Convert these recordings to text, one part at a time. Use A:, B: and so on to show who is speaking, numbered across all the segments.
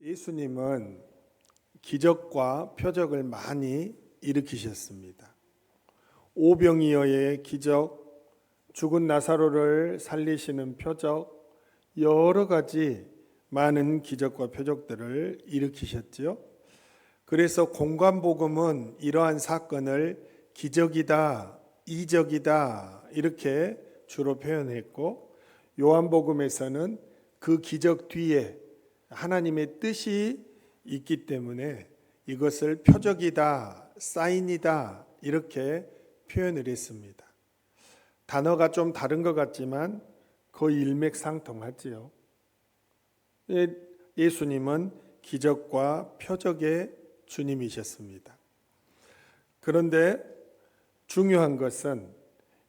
A: 예수님은 기적과 표적을 많이 일으키셨습니다. 오병이어의 기적, 죽은 나사로를 살리시는 표적, 여러 가지 많은 기적과 표적들을 일으키셨지요. 그래서 공관복음은 이러한 사건을 기적이다, 이적이다 이렇게 주로 표현했고, 요한복음에서는 그 기적 뒤에 하나님의 뜻이 있기 때문에 이것을 표적이다, 사인이다 이렇게 표현을 했습니다. 단어가 좀 다른 것 같지만 거의 일맥상통하지요. 예수님은 기적과 표적의 주님이셨습니다. 그런데 중요한 것은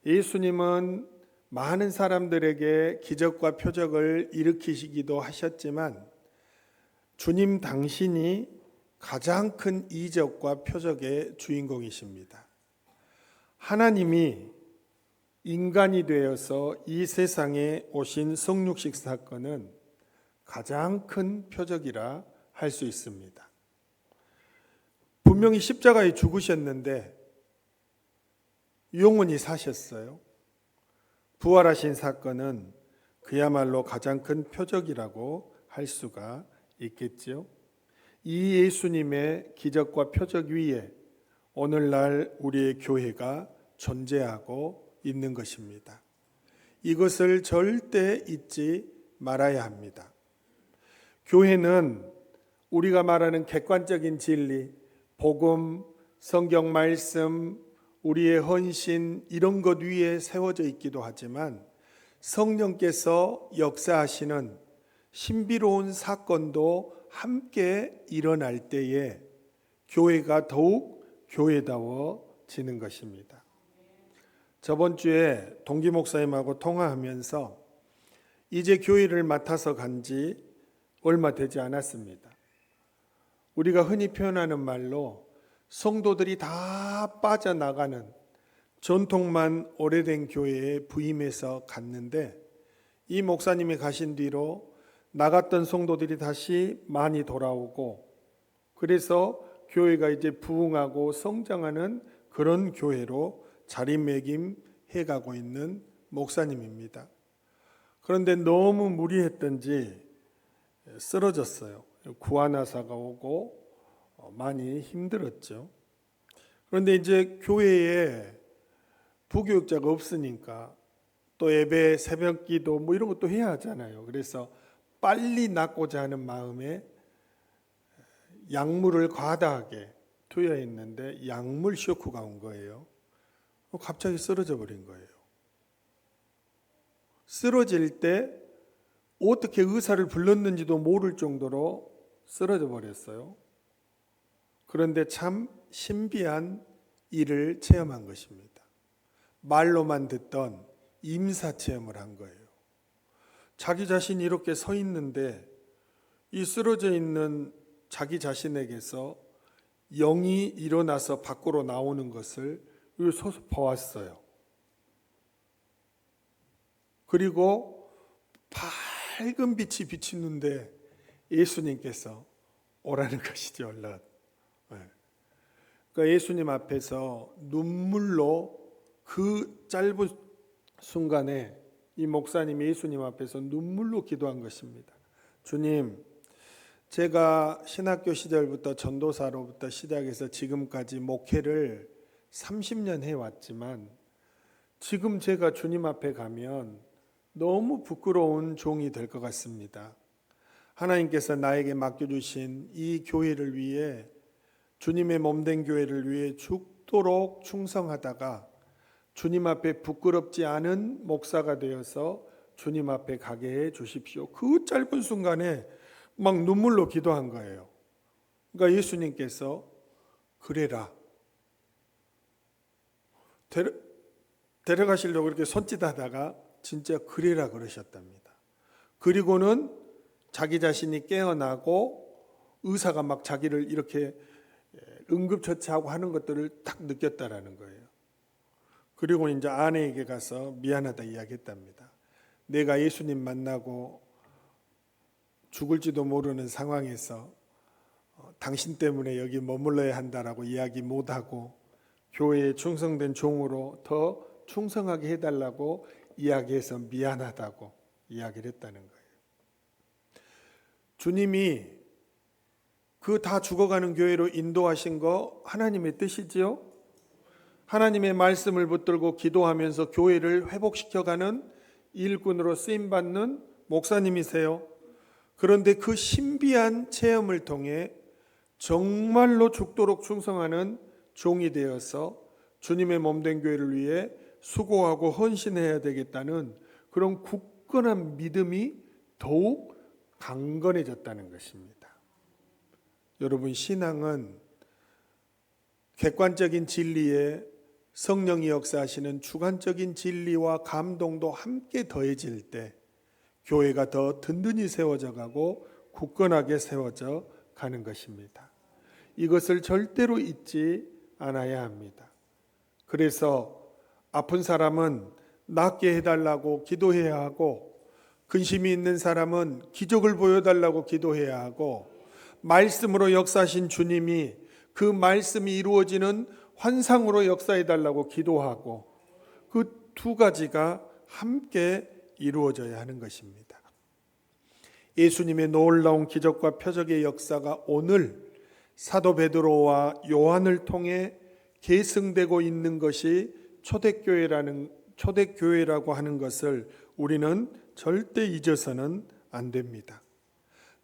A: 예수님은 많은 사람들에게 기적과 표적을 일으키시기도 하셨지만 주님 당신이 가장 큰 이적과 표적의 주인공이십니다. 하나님이 인간이 되어서 이 세상에 오신 성육식 사건은 가장 큰 표적이라 할 수 있습니다. 분명히 십자가에 죽으셨는데 영원히 사셨어요. 부활하신 사건은 그야말로 가장 큰 표적이라고 할 수가 있겠죠. 이 예수님의 기적과 표적 위에 오늘날 우리의 교회가 존재하고 있는 것입니다. 이것을 절대 잊지 말아야 합니다. 교회는 우리가 말하는 객관적인 진리, 복음, 성경 말씀, 우리의 헌신 이런 것 위에 세워져 있기도 하지만 성령께서 역사하시는 신비로운 사건도 함께 일어날 때에 교회가 더욱 교회다워지는 것입니다. 저번 주에 동기 목사님하고 통화하면서 이제 교회를 맡아서 간 지 얼마 되지 않았습니다. 우리가 흔히 표현하는 말로 성도들이 다 빠져나가는 전통만 오래된 교회에 부임해서 갔는데 이 목사님이 가신 뒤로 나갔던 성도들이 다시 많이 돌아오고 그래서 교회가 이제 부흥하고 성장하는 그런 교회로 자리매김해 가고 있는 목사님입니다. 그런데 너무 무리했던지 쓰러졌어요. 구안화사가 오고 많이 힘들었죠. 그런데 이제 교회에 부교육자가 없으니까 또 예배, 새벽기도 뭐 이런 것도 해야 하잖아요. 그래서 빨리 낫고자 하는 마음에 약물을 과다하게 투여했는데 약물 쇼크가 온 거예요. 갑자기 쓰러져 버린 거예요. 쓰러질 때 어떻게 의사를 불렀는지도 모를 정도로 쓰러져 버렸어요. 그런데 참 신비한 일을 체험한 것입니다. 말로만 듣던 임사 체험을 한 거예요. 자기 자신이 이렇게 서 있는데 이 쓰러져 있는 자기 자신에게서 영이 일어나서 밖으로 나오는 것을 서서 보았어요. 그리고 밝은 빛이 비치는데 예수님께서 오라는 것이죠. 얼른. 그러니까 예수님 앞에서 눈물로 그 짧은 순간에 이 목사님이 예수님 앞에서 눈물로 기도한 것입니다. 주님, 제가 신학교 시절부터 전도사로부터 시작해서 지금까지 목회를 30년 해왔지만 지금 제가 주님 앞에 가면 너무 부끄러운 종이 될 것 같습니다. 하나님께서 나에게 맡겨주신 이 교회를 위해 주님의 몸된 교회를 위해 죽도록 충성하다가 주님 앞에 부끄럽지 않은 목사가 되어서 주님 앞에 가게 해 주십시오. 그 짧은 순간에 막 눈물로 기도한 거예요. 그러니까 예수님께서 그래라. 데려가시려고 이렇게 손짓하다가 진짜 그래라 그러셨답니다. 그리고는 자기 자신이 깨어나고 의사가 막 자기를 이렇게 응급처치하고 하는 것들을 딱 느꼈다라는 거예요. 그리고 이제 아내에게 가서 미안하다 이야기했답니다. 내가 예수님 만나고 죽을지도 모르는 상황에서 당신 때문에 여기 머물러야 한다라고 이야기 못하고 교회에 충성된 종으로 더 충성하게 해달라고 이야기해서 미안하다고 이야기를 했다는 거예요. 주님이 그 다 죽어가는 교회로 인도하신 거 하나님의 뜻이지요. 하나님의 말씀을 붙들고 기도하면서 교회를 회복시켜가는 일꾼으로 쓰임받는 목사님이세요. 그런데 그 신비한 체험을 통해 정말로 죽도록 충성하는 종이 되어서 주님의 몸된 교회를 위해 수고하고 헌신해야 되겠다는 그런 굳건한 믿음이 더욱 강건해졌다는 것입니다. 여러분, 신앙은 객관적인 진리에 성령이 역사하시는 주관적인 진리와 감동도 함께 더해질 때 교회가 더 든든히 세워져 가고 굳건하게 세워져 가는 것입니다. 이것을 절대로 잊지 않아야 합니다. 그래서 아픈 사람은 낫게 해달라고 기도해야 하고, 근심이 있는 사람은 기적을 보여달라고 기도해야 하고, 말씀으로 역사하신 주님이 그 말씀이 이루어지는 환상으로 역사해달라고 기도하고, 그 두 가지가 함께 이루어져야 하는 것입니다. 예수님의 놀라운 기적과 표적의 역사가 오늘 사도 베드로와 요한을 통해 계승되고 있는 것이 초대교회라고 하는 것을 우리는 절대 잊어서는 안 됩니다.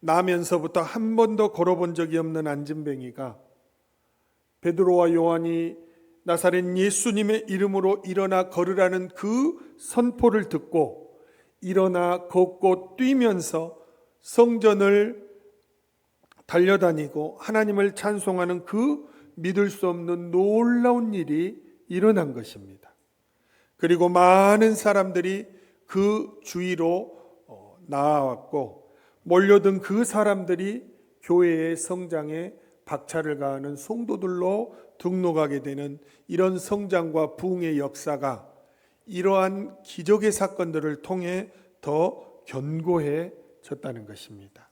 A: 나면서부터 한 번도 걸어본 적이 없는 안진뱅이가 베드로와 요한이 나사렛 예수님의 이름으로 일어나 걸으라는 그 선포를 듣고 일어나 걷고 뛰면서 성전을 달려다니고 하나님을 찬송하는 그 믿을 수 없는 놀라운 일이 일어난 것입니다. 그리고 많은 사람들이 그 주위로 나아왔고, 몰려든 그 사람들이 교회의 성장에 박차를 가하는 성도들로 등록하게 되는 이런 성장과 부흥의 역사가 이러한 기적의 사건들을 통해 더 견고해졌다는 것입니다.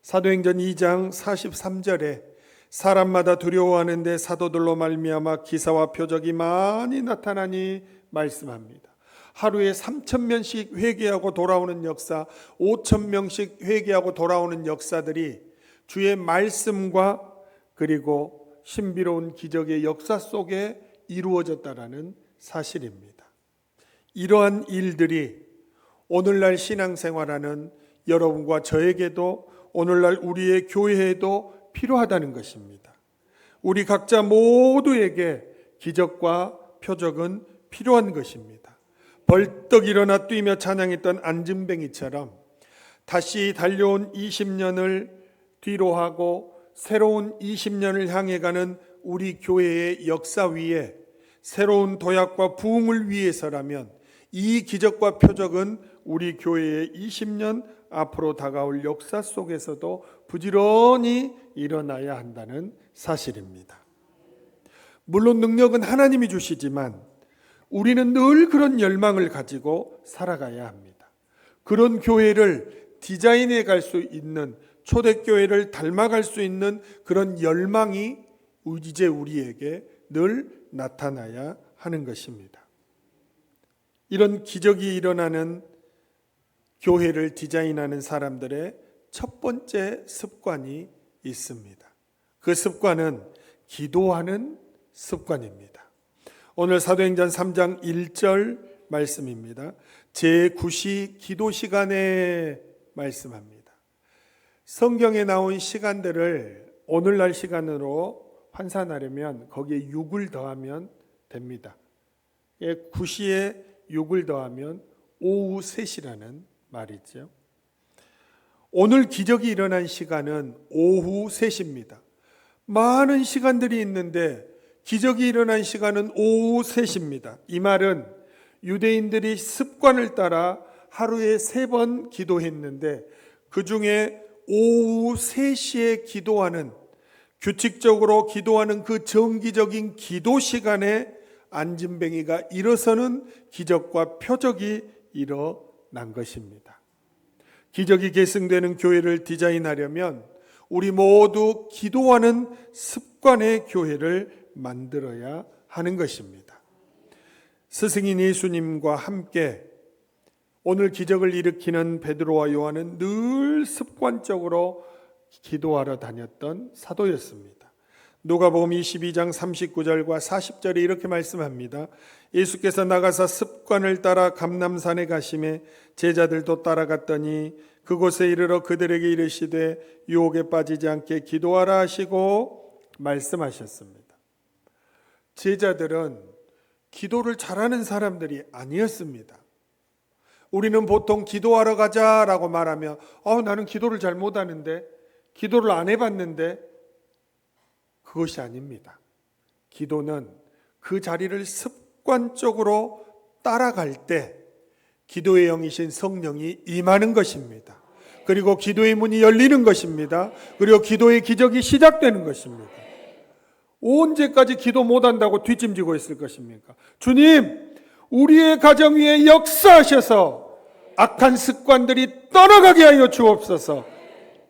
A: 사도행전 2장 43절에 사람마다 두려워하는데 사도들로 말미암아 기사와 표적이 많이 나타나니 말씀합니다. 하루에 3,000명씩 회개하고 돌아오는 역사, 5,000명씩 회개하고 돌아오는 역사들이 주의 말씀과 그리고 신비로운 기적의 역사 속에 이루어졌다라는 사실입니다. 이러한 일들이 오늘날 신앙생활하는 여러분과 저에게도, 오늘날 우리의 교회에도 필요하다는 것입니다. 우리 각자 모두에게 기적과 표적은 필요한 것입니다. 벌떡 일어나 뛰며 찬양했던 안진뱅이처럼 다시 달려온 20년을 뒤로 하고 새로운 20년을 향해 가는 우리 교회의 역사 위에 새로운 도약과 부흥을 위해서라면 이 기적과 표적은 우리 교회의 20년 앞으로 다가올 역사 속에서도 부지런히 일어나야 한다는 사실입니다. 물론 능력은 하나님이 주시지만 우리는 늘 그런 열망을 가지고 살아가야 합니다. 그런 교회를 디자인해 갈 수 있는, 초대교회를 닮아갈 수 있는 그런 열망이 이제 우리에게 늘 나타나야 하는 것입니다. 이런 기적이 일어나는 교회를 디자인하는 사람들의 첫 번째 습관이 있습니다. 그 습관은 기도하는 습관입니다. 오늘 사도행전 3장 1절 말씀입니다. 제9시 기도 시간에 말씀합니다. 성경에 나온 시간들을 오늘날 시간으로 환산하려면 거기에 6을 더하면 됩니다. 9시에 6을 더하면 오후 3시라는 말이죠. 오늘 기적이 일어난 시간은 오후 3시입니다. 많은 시간들이 있는데 기적이 일어난 시간은 오후 3시입니다. 이 말은 유대인들이 습관을 따라 하루에 3번 기도했는데 그 중에 오후 3시에 기도하는, 규칙적으로 기도하는 그 정기적인 기도 시간에 안진뱅이가 일어서는 기적과 표적이 일어난 것입니다. 기적이 계승되는 교회를 디자인하려면 우리 모두 기도하는 습관의 교회를 만들어야 하는 것입니다. 스승인 예수님과 함께 오늘 기적을 일으키는 베드로와 요한은 늘 습관적으로 기도하러 다녔던 사도였습니다. 누가복음 22장 39절과 40절에 이렇게 말씀합니다. 예수께서 나가사 습관을 따라 감람산에 가심에 제자들도 따라갔더니 그곳에 이르러 그들에게 이르시되 유혹에 빠지지 않게 기도하라 하시고 말씀하셨습니다. 제자들은 기도를 잘하는 사람들이 아니었습니다. 우리는 보통 기도하러 가자라고 말하면 나는 기도를 잘 못하는데, 기도를 안 해봤는데, 그것이 아닙니다. 기도는 그 자리를 습관적으로 따라갈 때 기도의 영이신 성령이 임하는 것입니다. 그리고 기도의 문이 열리는 것입니다. 그리고 기도의 기적이 시작되는 것입니다. 언제까지 기도 못한다고 뒷짐지고 있을 것입니까? 주님, 우리의 가정 위에 역사하셔서 악한 습관들이 떠나가게 하여 주옵소서.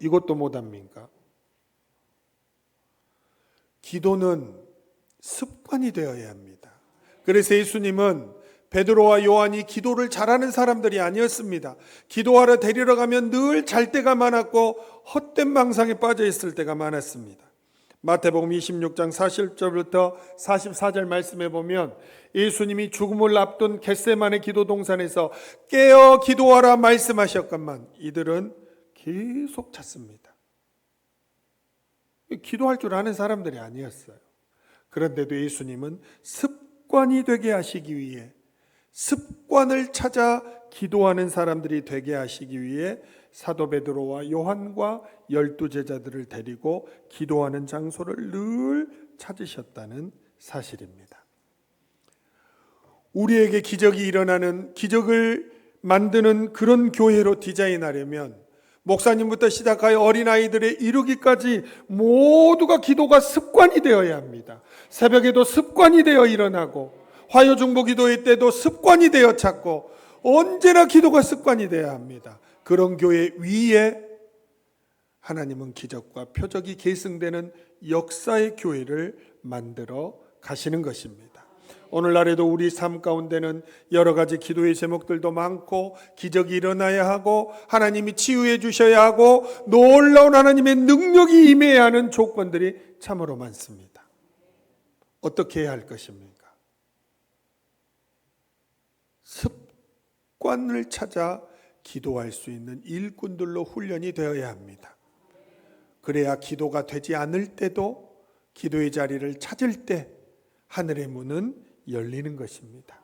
A: 이것도 못합니까? 기도는 습관이 되어야 합니다. 그래서 예수님은 베드로와 요한이 기도를 잘하는 사람들이 아니었습니다. 기도하러 데리러 가면 늘 잘 때가 많았고 헛된 망상에 빠져 있을 때가 많았습니다. 마태복음 26장 40절부터 44절 말씀해 보면 예수님이 죽음을 앞둔 겟세마네 기도 동산에서 깨어 기도하라 말씀하셨건만 이들은 계속 찾습니다. 기도할 줄 아는 사람들이 아니었어요. 그런데도 예수님은 습관이 되게 하시기 위해, 습관을 찾아 기도하는 사람들이 되게 하시기 위해 사도 베드로와 요한과 12제자들을 데리고 기도하는 장소를 늘 찾으셨다는 사실입니다. 우리에게 기적이 일어나는, 기적을 만드는 그런 교회로 디자인하려면 목사님부터 시작하여 어린아이들에 이르기까지 모두가 기도가 습관이 되어야 합니다. 새벽에도 습관이 되어 일어나고 화요중보 기도회 때도 습관이 되어 찾고 언제나 기도가 습관이 되어야 합니다. 그런 교회 위에 하나님은 기적과 표적이 계승되는 역사의 교회를 만들어 가시는 것입니다. 오늘날에도 우리 삶 가운데는 여러 가지 기도의 제목들도 많고 기적이 일어나야 하고 하나님이 치유해 주셔야 하고 놀라운 하나님의 능력이 임해야 하는 조건들이 참으로 많습니다. 어떻게 해야 할 것입니까? 습관을 찾아 기도할 수 있는 일꾼들로 훈련이 되어야 합니다. 그래야 기도가 되지 않을 때도 기도의 자리를 찾을 때 하늘의 문은 열리는 것입니다.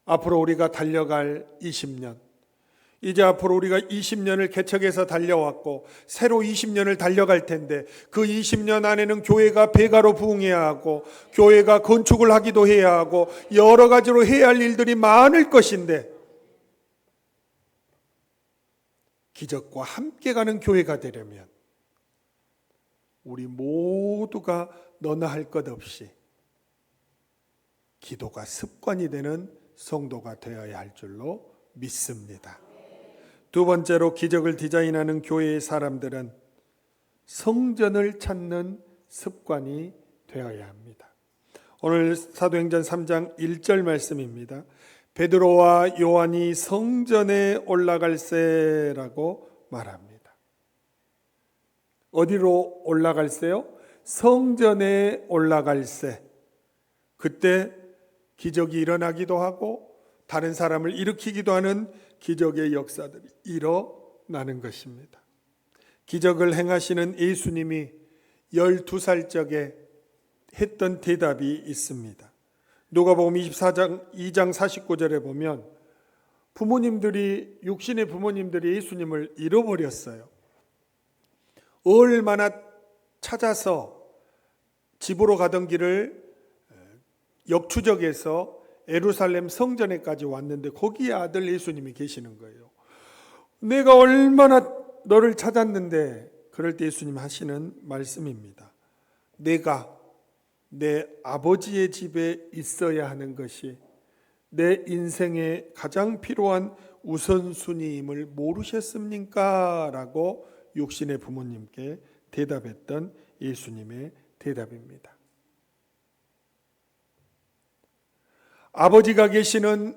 A: 앞으로 우리가 달려갈 20년, 이제 앞으로 우리가 20년을 개척해서 달려왔고 새로 20년을 달려갈 텐데 그 20년 안에는 교회가 배가로 부흥해야 하고 교회가 건축을 하기도 해야 하고 여러 가지로 해야 할 일들이 많을 것인데 기적과 함께 가는 교회가 되려면 우리 모두가 너나 할 것 없이 기도가 습관이 되는 성도가 되어야 할 줄로 믿습니다. 두 번째로 기적을 디자인하는 교회의 사람들은 성전을 찾는 습관이 되어야 합니다. 오늘 사도행전 3장 1절 말씀입니다. 베드로와 요한이 성전에 올라갈세라고 말합니다. 어디로 올라갈세요? 성전에 올라갈세. 그때 기적이 일어나기도 하고 다른 사람을 일으키기도 하는 기적의 역사들이 일어나는 것입니다. 기적을 행하시는 예수님이 12살 적에 했던 대답이 있습니다. 누가복음 24장 2장 49절에 보면 육신의 부모님들이 예수님을 잃어버렸어요. 얼마나 찾아서 집으로 가던 길을 역추적해서 예루살렘 성전에까지 왔는데 거기에 아들 예수님이 계시는 거예요. 내가 얼마나 너를 찾았는데, 그럴 때 예수님 하시는 말씀입니다. 내가 내 아버지의 집에 있어야 하는 것이 내 인생에 가장 필요한 우선순위임을 모르셨습니까? 라고 육신의 부모님께 대답했던 예수님의 대답입니다. 아버지가 계시는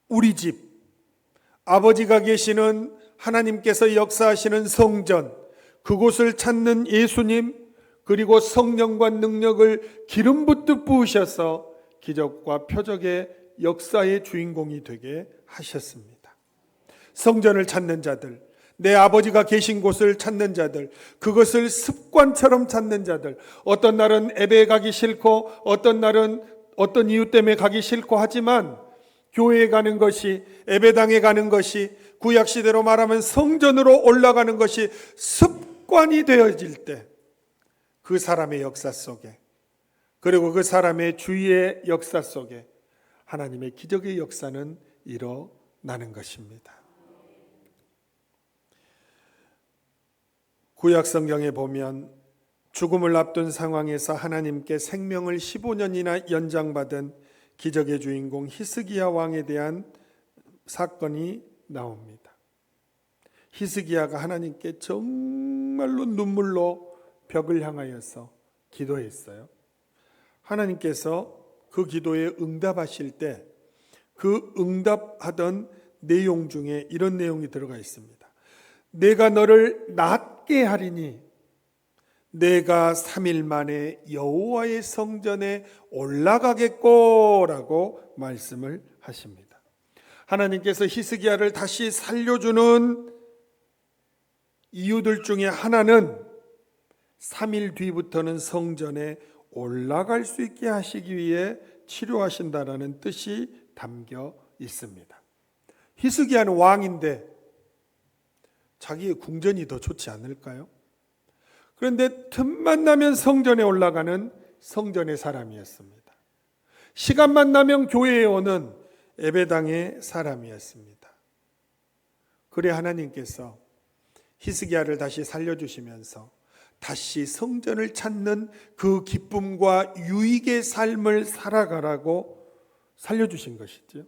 A: 우리 집, 아버지가 계시는 하나님께서 역사하시는 성전, 그곳을 찾는 예수님, 그리고 성령과 능력을 기름 붓듯 부으셔서 기적과 표적의 역사의 주인공이 되게 하셨습니다. 성전을 찾는 자들, 내 아버지가 계신 곳을 찾는 자들, 그것을 습관처럼 찾는 자들, 어떤 날은 예배에 가기 싫고 어떤 날은 어떤 이유 때문에 가기 싫고 하지만 교회에 가는 것이, 예배당에 가는 것이, 구약시대로 말하면 성전으로 올라가는 것이 습관이 되어질 때 그 사람의 역사 속에, 그리고 그 사람의 주위의 역사 속에 하나님의 기적의 역사는 일어나는 것입니다. 구약 성경에 보면 죽음을 앞둔 상황에서 하나님께 생명을 15년이나 연장받은 기적의 주인공 히스기야 왕에 대한 사건이 나옵니다. 히스기야가 하나님께 정말로 눈물로 벽을 향하여서 기도했어요. 하나님께서 그 기도에 응답하실 때 그 응답하던 내용 중에 이런 내용이 들어가 있습니다. 내가 너를 낫게 하리니 내가 3일 만에 여호와의 성전에 올라가겠고라고 말씀을 하십니다. 하나님께서 히스기야를 다시 살려주는 이유들 중에 하나는 3일 뒤부터는 성전에 올라갈 수 있게 하시기 위해 치료하신다라는 뜻이 담겨 있습니다. 히스기야는 왕인데 자기의 궁전이 더 좋지 않을까요? 그런데 틈만 나면 성전에 올라가는 성전의 사람이었습니다. 시간만 나면 교회에 오는 예배당의 사람이었습니다. 그래 하나님께서 히스기야를 다시 살려주시면서 다시 성전을 찾는 그 기쁨과 유익의 삶을 살아가라고 살려주신 것이죠.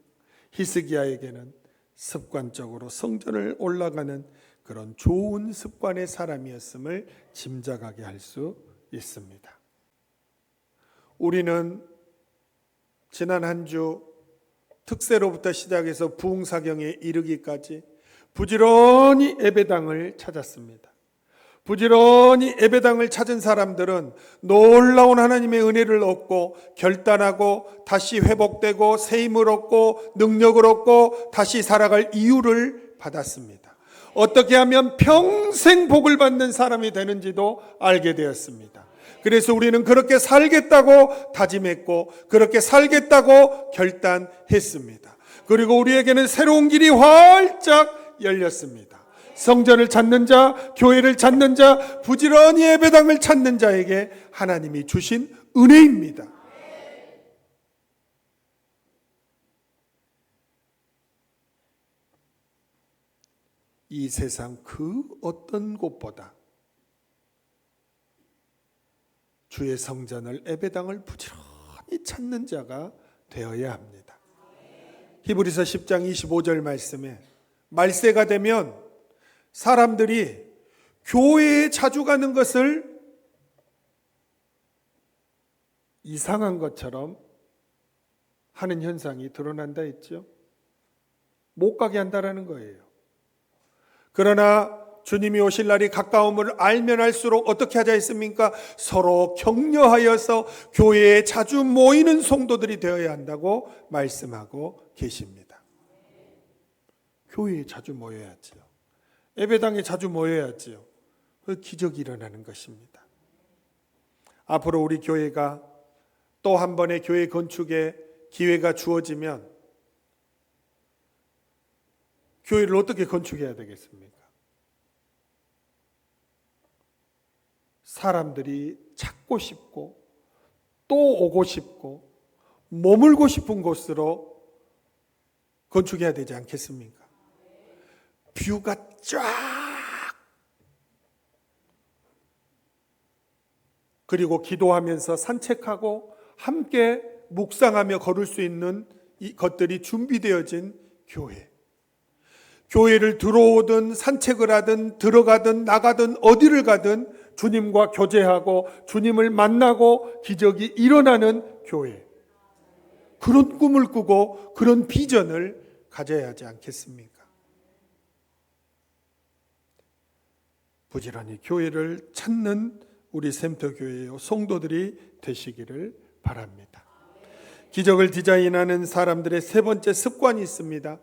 A: 히스기야에게는 습관적으로 성전을 올라가는 그런 좋은 습관의 사람이었음을 짐작하게 할 수 있습니다. 우리는 지난 한 주 특세로부터 시작해서 부흥사경에 이르기까지 부지런히 예배당을 찾았습니다. 부지런히 예배당을 찾은 사람들은 놀라운 하나님의 은혜를 얻고 결단하고 다시 회복되고 새 힘을 얻고 능력을 얻고 다시 살아갈 이유를 받았습니다. 어떻게 하면 평생 복을 받는 사람이 되는지도 알게 되었습니다. 그래서 우리는 그렇게 살겠다고 다짐했고 그렇게 살겠다고 결단했습니다. 그리고 우리에게는 새로운 길이 활짝 열렸습니다. 성전을 찾는 자, 교회를 찾는 자, 부지런히 예배당을 찾는 자에게 하나님이 주신 은혜입니다. 이 세상 그 어떤 곳보다 주의 성전을, 예배당을 부지런히 찾는 자가 되어야 합니다. 히브리서 10장 25절 말씀에 말세가 되면 사람들이 교회에 자주 가는 것을 이상한 것처럼 하는 현상이 드러난다 했죠. 못 가게 한다라는 거예요. 그러나 주님이 오실 날이 가까움을 알면 알수록 어떻게 하자 했습니까? 서로 격려하여서 교회에 자주 모이는 성도들이 되어야 한다고 말씀하고 계십니다. 교회에 자주 모여야지요. 예배당에 자주 모여야지요. 그 기적이 일어나는 것입니다. 앞으로 우리 교회가 또 한 번의 교회 건축에 기회가 주어지면 교회를 어떻게 건축해야 되겠습니까? 사람들이 찾고 싶고 또 오고 싶고 머물고 싶은 곳으로 건축해야 되지 않겠습니까? 뷰가 쫙, 그리고 기도하면서 산책하고 함께 묵상하며 걸을 수 있는 이 것들이 준비되어진 교회. 교회를 들어오든 산책을 하든 들어가든 나가든 어디를 가든 주님과 교제하고 주님을 만나고 기적이 일어나는 교회. 그런 꿈을 꾸고 그런 비전을 가져야 하지 않겠습니까? 부지런히 교회를 찾는 우리 샘터교회의 성도들이 되시기를 바랍니다. 기적을 디자인하는 사람들의 세 번째 습관이 있습니다.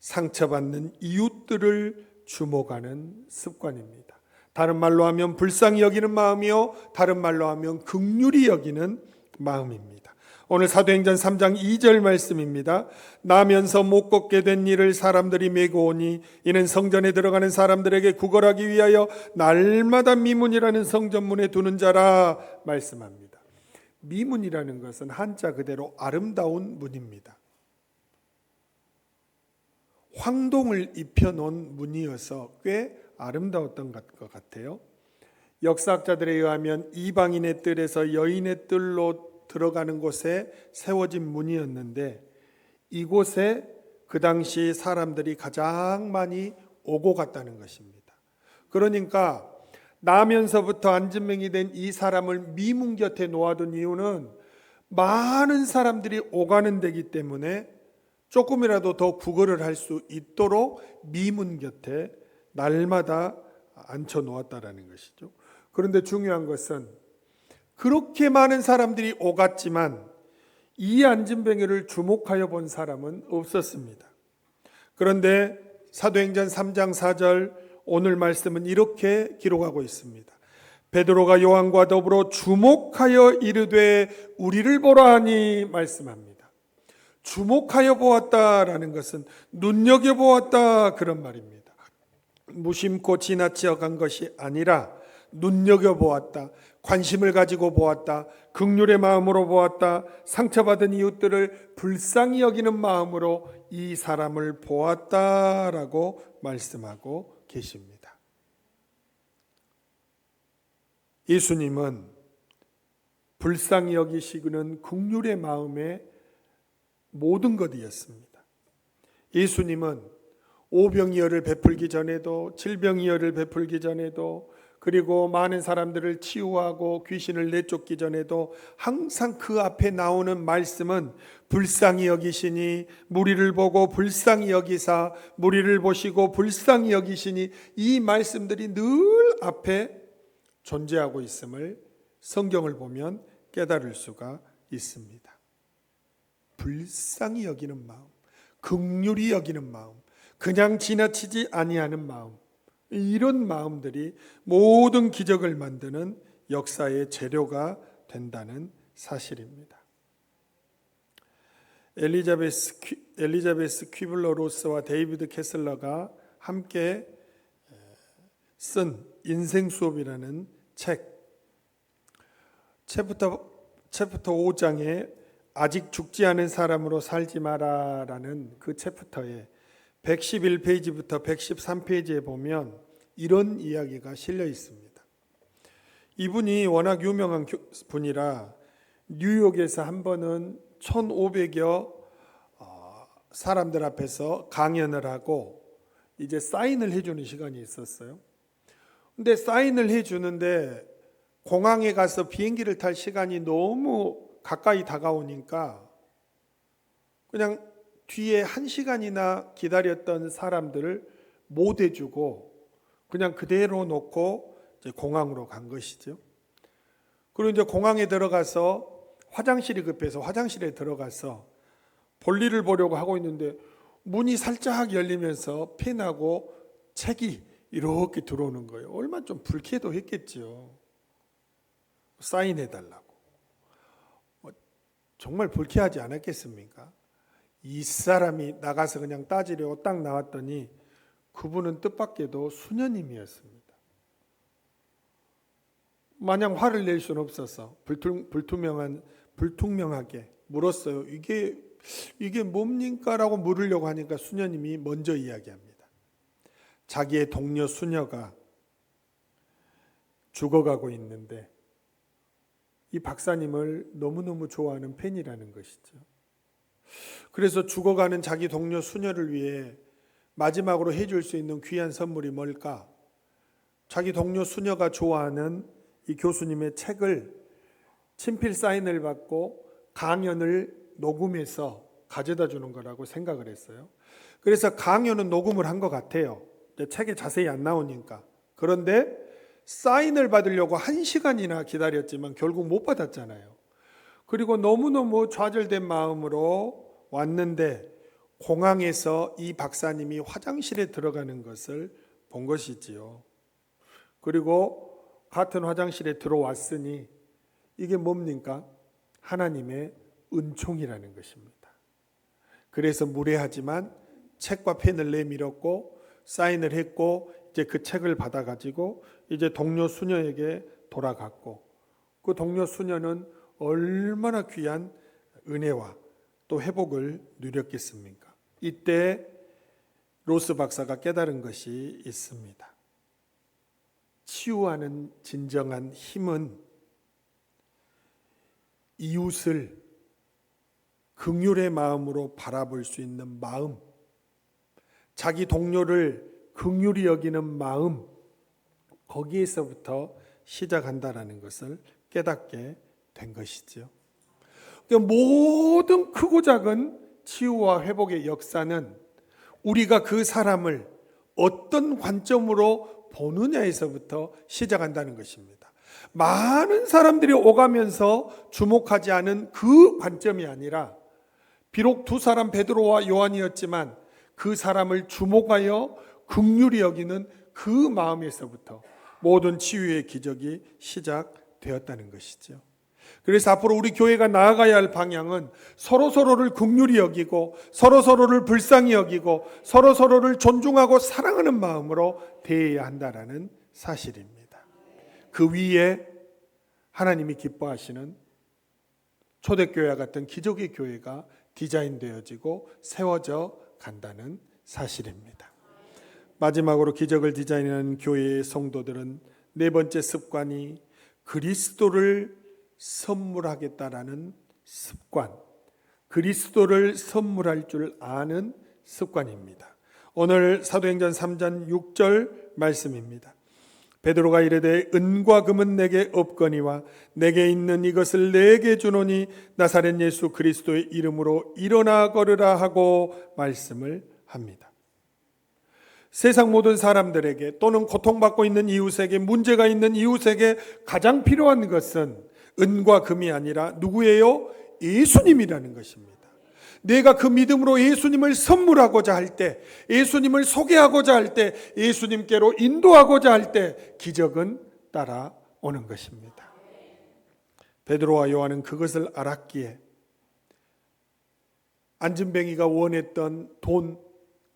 A: 상처받는 이웃들을 주목하는 습관입니다. 다른 말로 하면 불쌍히 여기는 마음이요, 다른 말로 하면 긍휼히 여기는 마음입니다. 오늘 사도행전 3장 2절 말씀입니다. 나면서 못 걷게 된 이를 사람들이 메고 오니 이는 성전에 들어가는 사람들에게 구걸하기 위하여 날마다 미문이라는 성전문에 두는 자라 말씀합니다. 미문이라는 것은 한자 그대로 아름다운 문입니다. 황동을 입혀놓은 문이어서 꽤 아름다웠던 것 같아요. 역사학자들에 의하면 이방인의 뜰에서 여인의 뜰로 들어가는 곳에 세워진 문이었는데 이곳에 그 당시 사람들이 가장 많이 오고 갔다는 것입니다. 그러니까 나면서부터 안진뱅이 된 이 사람을 미문 곁에 놓아둔 이유는 많은 사람들이 오가는 데기 때문에 조금이라도 더 구걸을 할 수 있도록 미문 곁에 날마다 앉혀 놓았다라는 것이죠. 그런데 중요한 것은 그렇게 많은 사람들이 오갔지만 이 안진뱅이를 주목하여 본 사람은 없었습니다. 그런데 사도행전 3장 4절 오늘 말씀은 이렇게 기록하고 있습니다. 베드로가 요한과 더불어 주목하여 이르되 우리를 보라 하니 말씀합니다. 주목하여 보았다라는 것은 눈여겨보았다 그런 말입니다. 무심코 지나쳐 간 것이 아니라 눈여겨보았다, 관심을 가지고 보았다, 긍휼의 마음으로 보았다, 상처받은 이웃들을 불쌍히 여기는 마음으로 이 사람을 보았다라고 말씀하고 계십니다. 예수님은 불쌍히 여기시는 긍휼의 마음의 모든 것이었습니다. 예수님은 오병이어를 베풀기 전에도 질병이어를 베풀기 전에도 그리고 많은 사람들을 치유하고 귀신을 내쫓기 전에도 항상 그 앞에 나오는 말씀은 불쌍히 여기시니 무리를 보고 불쌍히 여기사 무리를 보시고 불쌍히 여기시니 이 말씀들이 늘 앞에 존재하고 있음을 성경을 보면 깨달을 수가 있습니다. 불쌍히 여기는 마음, 긍휼히 여기는 마음, 그냥 지나치지 아니하는 마음, 이런 마음들이 모든 기적을 만드는 역사의 재료가 된다는 사실입니다. 엘리자베스 퀴블러 로스와 데이비드 캐슬러가 함께 쓴 인생 수업이라는 챕터 5장에 아직 죽지 않은 사람으로 살지 마라라는 그 챕터에 111페이지부터 113페이지에 보면 이런 이야기가 실려 있습니다. 이분이 워낙 유명한 분이라 뉴욕에서 한 번은 1500여 사람들 앞에서 강연을 하고 이제 사인을 해주는 시간이 있었어요. 근데 사인을 해주는데 공항에 가서 비행기를 탈 시간이 너무 가까이 다가오니까 그냥 뒤에 1시간이나 기다렸던 사람들을 못 해주고 그냥 그대로 놓고 이제 공항으로 간 것이죠. 그리고 이제 공항에 들어가서 화장실이 급해서 화장실에 들어가서 볼일을 보려고 하고 있는데 문이 살짝 열리면서 펜하고 책이 이렇게 들어오는 거예요. 얼마나 좀 불쾌도 했겠죠. 사인해달라고. 정말 불쾌하지 않았겠습니까? 이 사람이 나가서 그냥 따지려고 딱 나왔더니 그분은 뜻밖에도 수녀님이었습니다. 마냥 화를 낼 수는 없어서 불투명하게 물었어요. 이게 뭡니까? 라고 물으려고 하니까 수녀님이 먼저 이야기합니다. 자기의 동료 수녀가 죽어가고 있는데 이 박사님을 너무너무 좋아하는 팬이라는 것이죠. 그래서 죽어가는 자기 동료 수녀를 위해 마지막으로 해줄 수 있는 귀한 선물이 뭘까? 자기 동료 수녀가 좋아하는 이 교수님의 책을 친필 사인을 받고 강연을 녹음해서 가져다 주는 거라고 생각을 했어요. 그래서 강연은 녹음을 한 것 같아요. 책에 자세히 안 나오니까. 그런데 사인을 받으려고 1시간이나 기다렸지만 결국 못 받았잖아요. 그리고 너무너무 좌절된 마음으로 왔는데 공항에서 이 박사님이 화장실에 들어가는 것을 본 것이지요. 그리고 같은 화장실에 들어왔으니 이게 뭡니까? 하나님의 은총이라는 것입니다. 그래서 무례하지만 책과 펜을 내밀었고 사인을 했고 이제 그 책을 받아가지고 이제 동료 수녀에게 돌아갔고 그 동료 수녀는 얼마나 귀한 은혜와 또 회복을 누렸겠습니까? 이때 로스 박사가 깨달은 것이 있습니다. 치유하는 진정한 힘은 이웃을 긍휼의 마음으로 바라볼 수 있는 마음, 자기 동료를 긍휼히 여기는 마음, 거기에서부터 시작한다라는 것을 깨닫게 된 것이죠. 모든 크고 작은 치유와 회복의 역사는 우리가 그 사람을 어떤 관점으로 보느냐에서부터 시작한다는 것입니다. 많은 사람들이 오가면서 주목하지 않은 그 관점이 아니라 비록 두 사람 베드로와 요한이었지만 그 사람을 주목하여 긍휼히 여기는 그 마음에서부터 모든 치유의 기적이 시작되었다는 것이죠. 그래서 앞으로 우리 교회가 나아가야 할 방향은 서로서로를 긍휼히 여기고 서로서로를 불쌍히 여기고 서로서로를 존중하고 사랑하는 마음으로 대해야 한다는 사실입니다. 그 위에 하나님이 기뻐하시는 초대교회와 같은 기적의 교회가 디자인되어지고 세워져 간다는 사실입니다. 마지막으로 기적을 디자인하는 교회의 성도들은 네 번째 습관이 그리스도를 선물하겠다라는 습관, 그리스도를 선물할 줄 아는 습관입니다. 오늘 사도행전 3장 6절 말씀입니다. 베드로가 이르되 은과 금은 내게 없거니와 내게 있는 이것을 내게 주노니 나사렛 예수 그리스도의 이름으로 일어나 걸으라 하고 말씀을 합니다. 세상 모든 사람들에게 또는 고통받고 있는 이웃에게 문제가 있는 이웃에게 가장 필요한 것은 은과 금이 아니라 누구예요? 예수님이라는 것입니다. 내가 그 믿음으로 예수님을 선물하고자 할 때, 예수님을 소개하고자 할 때, 예수님께로 인도하고자 할 때 기적은 따라오는 것입니다. 베드로와 요한은 그것을 알았기에 안진뱅이가 원했던 돈,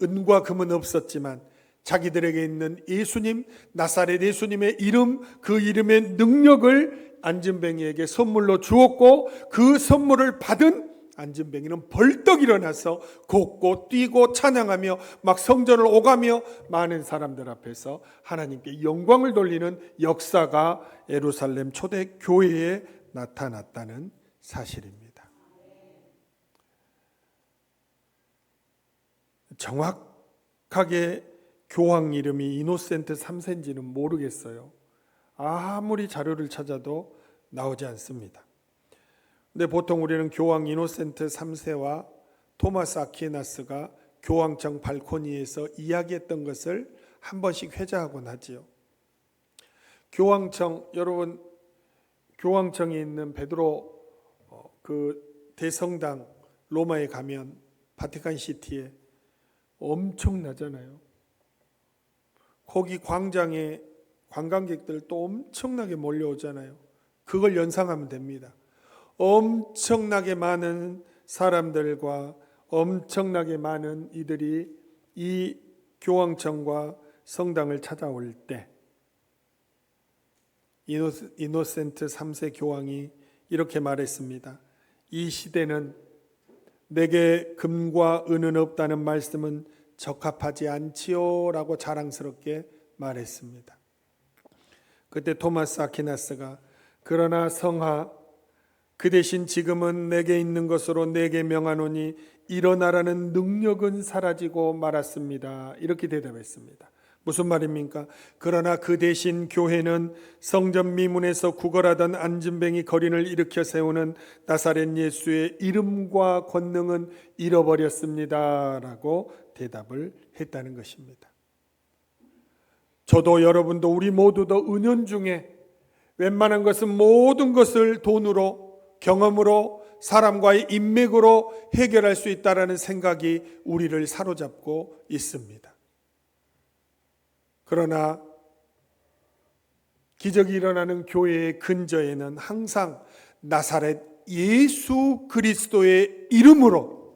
A: 은과 금은 없었지만 자기들에게 있는 예수님, 나사렛 예수님의 이름, 그 이름의 능력을 안진뱅이에게 선물로 주었고 그 선물을 받은 안진뱅이는 벌떡 일어나서 걷고 뛰고 찬양하며 막 성전을 오가며 많은 사람들 앞에서 하나님께 영광을 돌리는 역사가 예루살렘 초대교회에 나타났다는 사실입니다. 정확하게 교황 이름이 이노센트 3세인지는 모르겠어요. 아무리 자료를 찾아도 나오지 않습니다. 근데 보통 우리는 교황 이노센트 3세와 토마스 아퀴나스가 교황청 발코니에서 이야기했던 것을 한 번씩 회자하곤 하지요. 교황청, 여러분 교황청에 있는 베드로 그 대성당 로마에 가면 바티칸 시티에 엄청나잖아요. 거기 광장에 관광객들 또 엄청나게 몰려오잖아요. 그걸 연상하면 됩니다. 엄청나게 많은 사람들과 엄청나게 많은 이들이 이 교황청과 성당을 찾아올 때 이노센트 3세 교황이 이렇게 말했습니다. 이 시대는 내게 금과 은은 없다는 말씀은 적합하지 않지요 라고 자랑스럽게 말했습니다. 그때 토마스 아퀴나스가 그러나 성하 그 대신 지금은 내게 있는 것으로 내게 명하노니 일어나라는 능력은 사라지고 말았습니다. 이렇게 대답했습니다. 무슨 말입니까? 그러나 그 대신 교회는 성전 미문에서 구걸하던 안진뱅이 거린을 일으켜 세우는 나사렛 예수의 이름과 권능은 잃어버렸습니다. 라고 대답을 했다는 것입니다. 저도 여러분도 우리 모두도 은연중에 웬만한 것은 모든 것을 돈으로, 경험으로, 사람과의 인맥으로 해결할 수 있다는 생각이 우리를 사로잡고 있습니다. 그러나 기적이 일어나는 교회의 근저에는 항상 나사렛 예수 그리스도의 이름으로,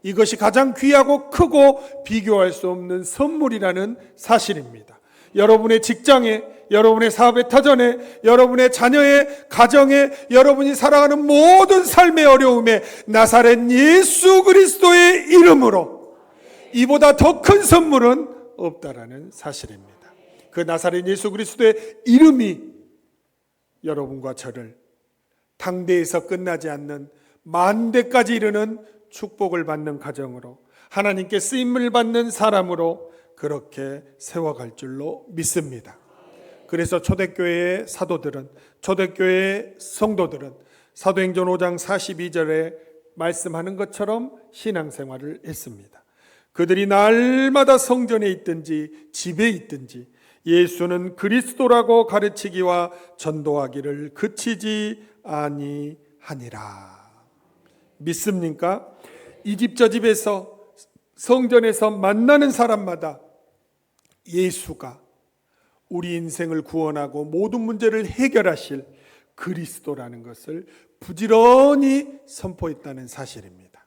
A: 이것이 가장 귀하고 크고 비교할 수 없는 선물이라는 사실입니다. 여러분의 직장에, 여러분의 사업의 터전에, 여러분의 자녀의 가정에, 여러분이 살아가는 모든 삶의 어려움에 나사렛 예수 그리스도의 이름으로 이보다 더 큰 선물은 없다라는 사실입니다. 그 나사렛 예수 그리스도의 이름이 여러분과 저를 당대에서 끝나지 않는 만대까지 이르는 축복을 받는 가정으로, 하나님께 쓰임을 받는 사람으로 그렇게 세워갈 줄로 믿습니다. 그래서 초대교회의 사도들은, 초대교회의 성도들은 사도행전 5장 42절에 말씀하는 것처럼 신앙생활을 했습니다. 그들이 날마다 성전에 있든지 집에 있든지 예수는 그리스도라고 가르치기와 전도하기를 그치지 아니하니라. 믿습니까? 이 집 저 집에서, 성전에서 만나는 사람마다 예수가 우리 인생을 구원하고 모든 문제를 해결하실 그리스도라는 것을 부지런히 선포했다는 사실입니다.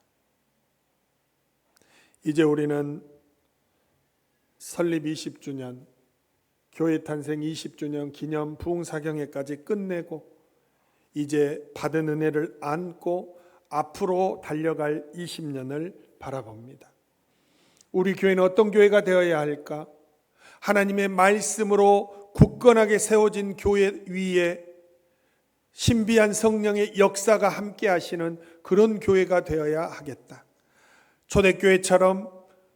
A: 이제 우리는 설립 20주년, 교회 탄생 20주년 기념 부흥사경회까지 끝내고 이제 받은 은혜를 안고 앞으로 달려갈 20년을 바라봅니다. 우리 교회는 어떤 교회가 되어야 할까? 하나님의 말씀으로 굳건하게 세워진 교회 위에 신비한 성령의 역사가 함께 하시는 그런 교회가 되어야 하겠다. 초대교회처럼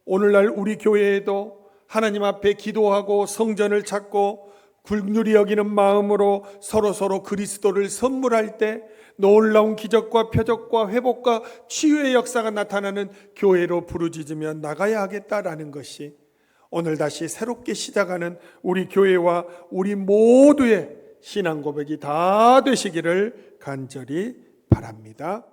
A: 오늘날 우리 교회에도 하나님 앞에 기도하고 성전을 찾고 굴률이 여기는 마음으로 서로 그리스도를 선물할 때 놀라운 기적과 표적과 회복과 치유의 역사가 나타나는 교회로 부르짖으며 나가야 하겠다라는 것이 오늘 다시 새롭게 시작하는 우리 교회와 우리 모두의 신앙 고백이 다 되시기를 간절히 바랍니다.